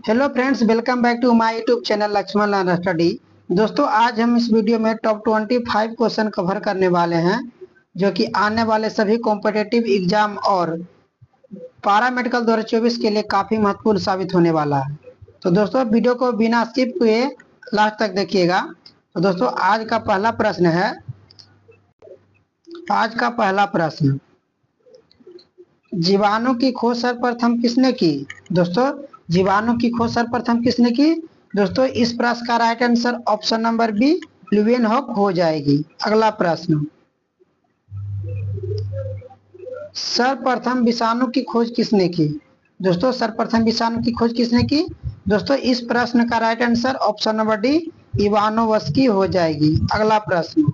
Hello friends, welcome back to my YouTube channel Laxman learner study. दोस्तों, आज हम इस वीडियो में टॉप 25 क्वेश्चन कवर करने वाले हैं जो कि आने वाले सभी कॉम्पिटिटिव एग्जाम और पारा मेडिकल 2024 के लिए काफ़ी महत्वपूर्ण साबित होने वाला है। तो दोस्तों, वीडियो को बिना स्किप हुए लास्ट तक देखिएगा। तो दोस्तों, आज का पहला प्रश्न, जीवाणु की खोज सर्वप्रथम किसने की? दोस्तों, जीवाणु की खोज सर्वप्रथम किसने की? दोस्तों, इस प्रश्न का right answer option number B Leeuwenhoek हो जाएगी। अगला प्रश्न, सर्वप्रथम विषाणु की खोज किसने की? दोस्तों, सर्वप्रथम विषाणु की खोज किसने की? दोस्तों, इस प्रश्न का right answer option number D Ivanovsky हो जाएगी। अगला प्रश्न,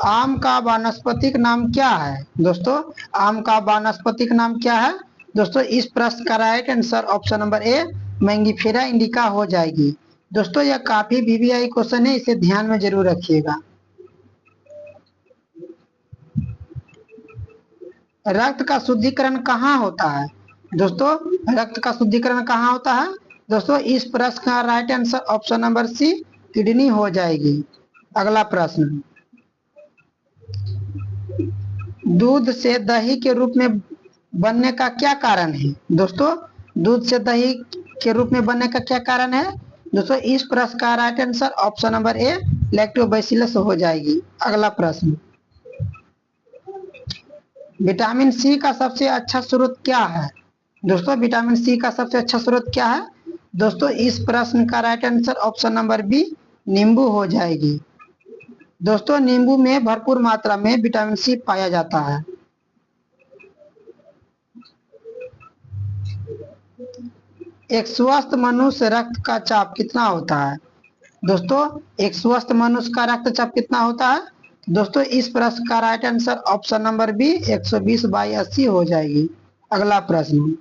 आम का वानस्पतिक नाम क्या है? दोस्तों, आम का वानस्पतिक नाम क्या है? दोस्तों, इस प्रश्न का राइट आंसर ऑप्शन नंबर ए मैंगीफेरा इंडिका हो जाएगी। दोस्तों, यह काफी वीवीआई क्वेश्चन है, इसे ध्यान में जरूर रखिएगा। रक्त का शुद्धिकरण कहाँ होता है? दोस्तों, रक्त का शुद्धिकरण कहाँ होता है? दोस्तों, इस प्रश्न का right answer option number C kidney हो जाएगी। अगला प्रश्न, दूध से दही के रूप में बनने का क्या कारण है? दोस्तों, दूध से दही के रूप में बनने का क्या कारण है? दोस्तों, इस प्रश्न का राइट आंसर ऑप्शन नंबर ए लैक्टोबैसिलस हो जाएगी। अगला प्रश्न, विटामिन सी का सबसे अच्छा स्रोत क्या है? दोस्तों, विटामिन सी का सबसे अच्छा स्रोत क्या है? दोस्तों, इस प्रश्न का right answer option number B नींबू हो जाएगी। दोस्तों, नींबू में भरपूर मात्रा में विटामिन सी पाया जाता है। एक स्वस्थ मनुष्य रक्त का चाप कितना होता है? दोस्तों, एक स्वस्थ मनुष्य का रक्तचाप कितना होता है? दोस्तों, इस प्रश्न का right answer option number B 120/80 हो जाएगी। अगला प्रश्न,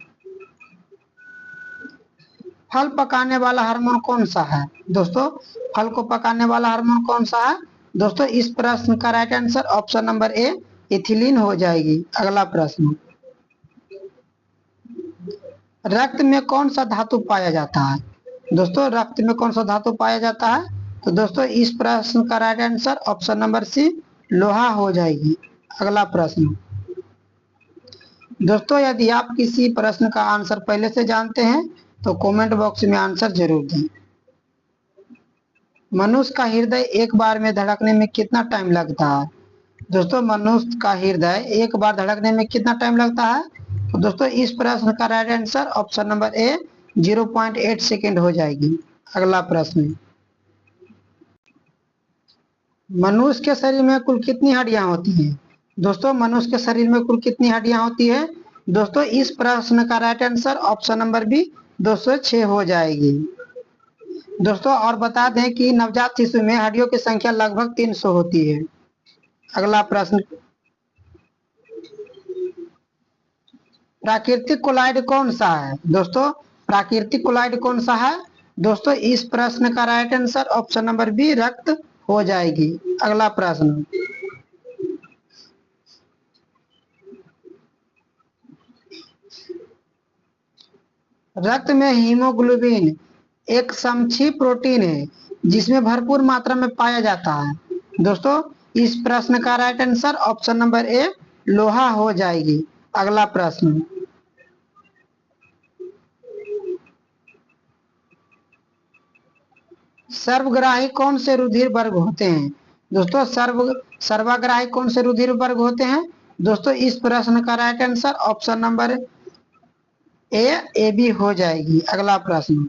फल पकाने वाला हार्मोन कौन सा है? दोस्तों, फल को पकाने वाला हार्मोन कौन सा है? दोस्तों, इस प्रश्न का राइट आंसर ऑप्शन नंबर ए इथिलीन हो जाएगी। अगला प्रश्न, रक्त में कौन सा धातु पाया जाता है? दोस्तों, रक्त में कौन सा धातु पाया जाता है? तो दोस्तों, इस प्रश्न का right answer option number C लोहा हो जाएगी। अगला प्रश्न, दोस्तों, यदि आप किसी प्रश्न का आंसर पहले से जानते हैं तो कमेंट बॉक्स में आंसर जरूर दें। मनुष्य का हृदय एक बार में धड़कने में कितना टाइम लगता है? दोस्तों, मनुष्य का हृदय एक बार धड़कने में कितना टाइम लगता है? तो दोस्तों, इस प्रश्न का राइट आंसर ऑप्शन नंबर ए 0.8 सेकेंड हो जाएगी। अगला प्रश्न, मनुष्य के शरीर में कुल कितनी हड्डियां होती हैं? दोस्तों, मनुष्य के शरीर में कुल कितनी हड्डियां होती है? दोस्तों, इस प्रश्न का right answer option number B 206 हो जाएगी। दोस्तों, और बता दें कि नवजात शिशु में हड्डियों की संख्या लगभग 300 होती है। अगला प्रश्न, प्राकृतिक कोलाइड कौन सा है? दोस्तों, प्राकृतिक कोलाइड कौन सा है? दोस्तों, इस प्रश्न का right answer option number B रक्त हो जाएगी। अगला प्रश्न, रक्त में हीमोग्लोबिन एक समक्षीय प्रोटीन है जिसमें भरपूर मात्रा में पाया जाता है। दोस्तों, इस प्रश्न का राइट आंसर ऑप्शन नंबर ए लोहा हो जाएगी। अगला प्रश्न, सर्वग्राही कौन से रुधिर वर्ग होते हैं? दोस्तों, सर्वग्राही कौन से रुधिर वर्ग होते हैं? दोस्तों, इस प्रश्न का right answer option number A B हो जाएगी। अगला प्रश्न,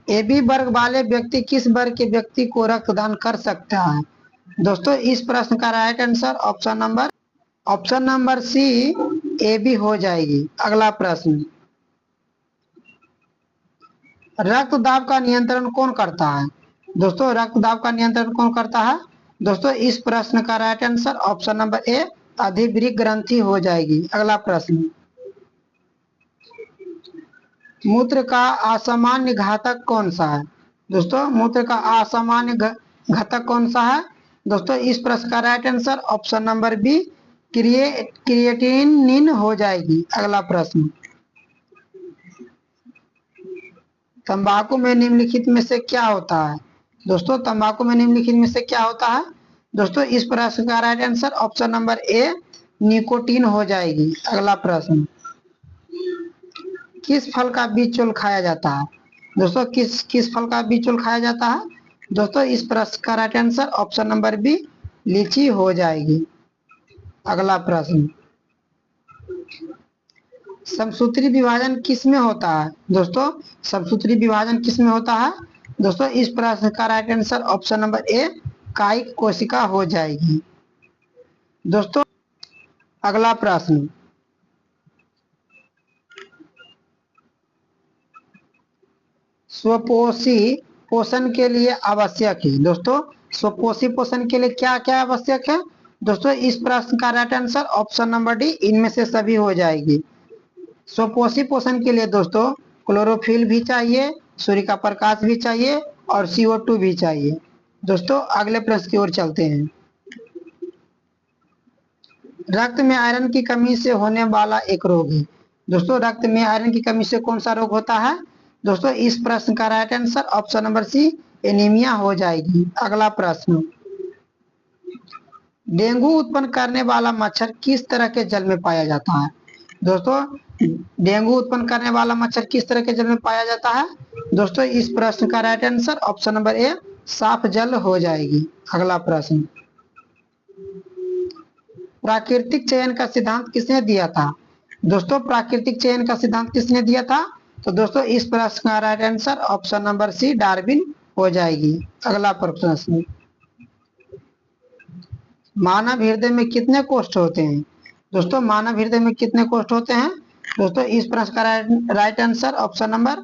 ए बी वर्ग वाले व्यक्ति किस वर्ग के व्यक्ति को रक्तदान कर सकता है? दोस्तों, इस प्रश्न का right answer option number C A B हो जाएगी। अगला प्रश्न, रक्त दाब का नियंत्रण कौन करता है? दोस्तों, रक्त दाब का नियंत्रण कौन करता है? दोस्तों, इस प्रश्न का right answer option number A अधिवृक्क ग्रंथि हो जाएगी। अगला प्रश्न, मूत्र का असामान्य घातक कौन सा है? दोस्तों, मूत्र का असामान्य घटक कौन सा है? दोस्तों, इस प्रश्न का right answer option number B creatinine हो जाएगी। अगला प्रश्न, तंबाकू में निम्नलिखित में से क्या होता है? दोस्तों तंबाकू में निम्नलिखित में से क्या होता है? दोस्तों इस प्रश्न का राइट आंसर ऑप्शन नंबर ए निकोटीन हो जाएगी। अगला प्रश्न, किस फल का बीज चोल खाया जाता है? दोस्तों किस फल का बीज चोल खाया जाता है? दोस्तों इस प्रश्न का right answer option number B litchi हो जाएगी। अगला प्रश्न, समसूत्री विभाजन किस में होता है? दोस्तों समसूत्री विभाजन किस में होता है? दोस्तों इस प्रश्न का right answer option number A कायिक कोशिका हो जाएगी। दोस्तों अगला प्रश्न, स्वपोषी पोषण के लिए आवश्यक है। दोस्तों स्वपोषी पोषण के लिए क्या क्या आवश्यक है? दोस्तों इस प्रश्न का right answer option number D इनमें से सभी हो जाएगी। स्वपोषी पोषण के लिए दोस्तों क्लोरोफिल भी चाहिए, सूर्य का प्रकाश भी चाहिए और CO2 भी चाहिए। दोस्तों अगले प्रश्न की ओर चलते हैं, रक्त में आयरन की कमी से होने वाला एक रोग है। दोस्तों रक्त में आयरन की कमी से कौन सा रोग होता है? दोस्तों इस प्रश्न का right answer option number C anaemia हो जाएगी। अगला प्रश्न, डेंगू उत्पन्न करने वाला मच्छर किस तरह के जल में पाया जाता है? दोस्तों डेंगू उत्पन्न करने वाला मच्छर किस तरह के जल में पाया जाता है? दोस्तों इस प्रश्न का राइट आंसर ऑप्शन नंबर ए साफ जल हो जाएगी। अगला प्रश्न, प्राकृतिक चयन का सिद्धांत किसने दिया था? दोस्तों प्राकृतिक चयन का सिद्धांत किसने दिया था? तो दोस्तों इस प्रश्न का right answer option number C Darwin हो जाएगी। अगला प्रश्न, मानव हृदय में कितने कोष्ठ होते हैं? दोस्तों मानव हृदय में कितने कोष्ठ होते हैं? दोस्तों इस प्रश्न का राइट आंसर ऑप्शन नंबर